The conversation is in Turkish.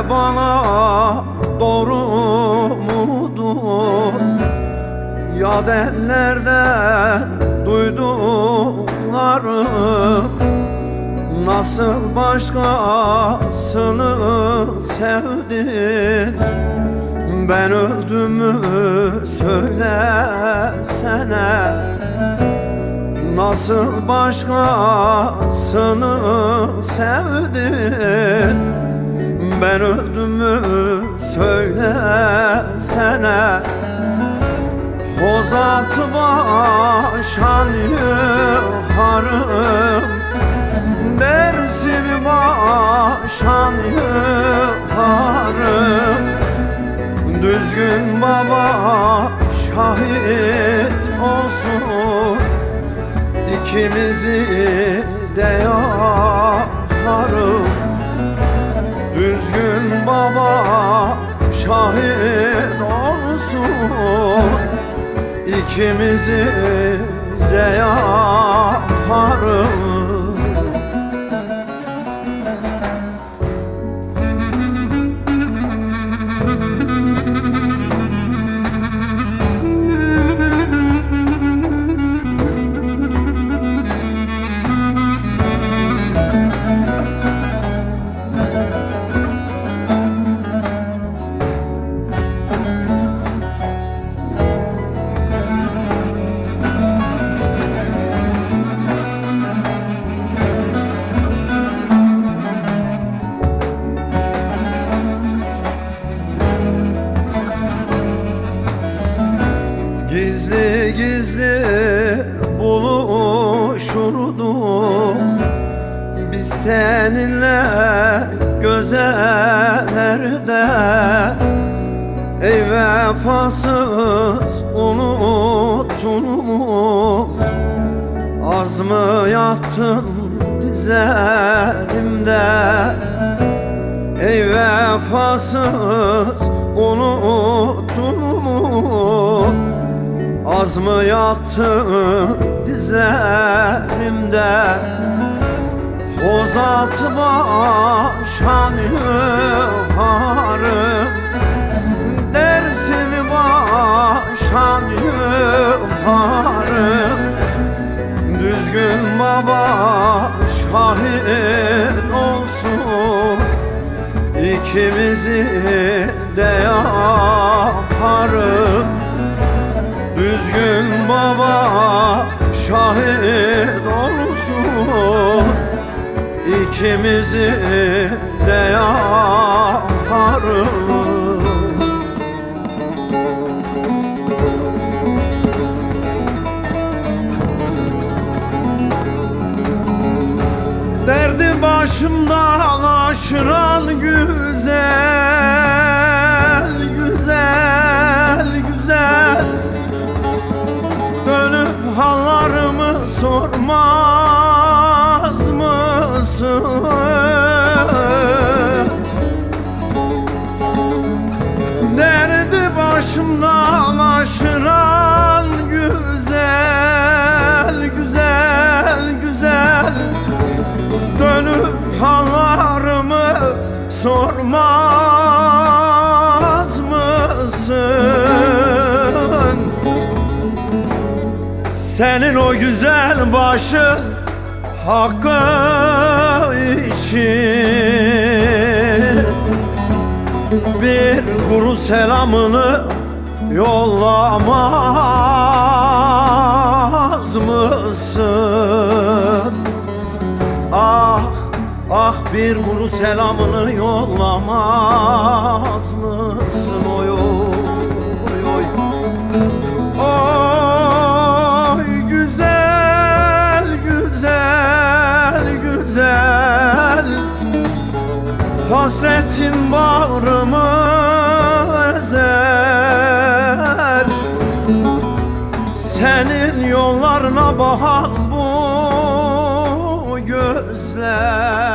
bana doğru mudur? Yad ellerden duyduklarım, nasıl başkasını sevdin? Ben öldüm mü söylesene. Nasıl başkasını sevdin? Ben öldüm mü söylesene. O zat başan yukarım, dersimi başan yukarım. Düzgün baba şahit olsun, İkimizi de yakarım. Düzgün baba şahit olsun, İkimizi de yakarım. Gizli gizli buluşurduk biz seninle gözelerde. Ey vefasız unuttun mu? Az mı yattın dizlerimde? Ey vefasız unuttun mu? Az mı yattın dizlerimde? O zat başan yukarım, dersimi başan yukarım. Düzgün baba şahit olsun, İkimizi de yakarım. Düzgün baba şahit olsun, İkimizi de yakarım. Derdi başımdan aşıran güzel, güzel, güzel. Dönüp hallarımı sormaz mısın? Derdi başımdan aşıran güzel, güzel, güzel. Dönüp hallarımı sormaz mısın? Senin o güzel başın hakkı için bir kuru selamını yollamaz mısın? Ah, ah, bir kuru selamını yollamaz mısın? Oy, oy, oy. Oy güzel, güzel, güzel. Hasretin bağrımı ezer. Senin yollarına bakan bu gözler.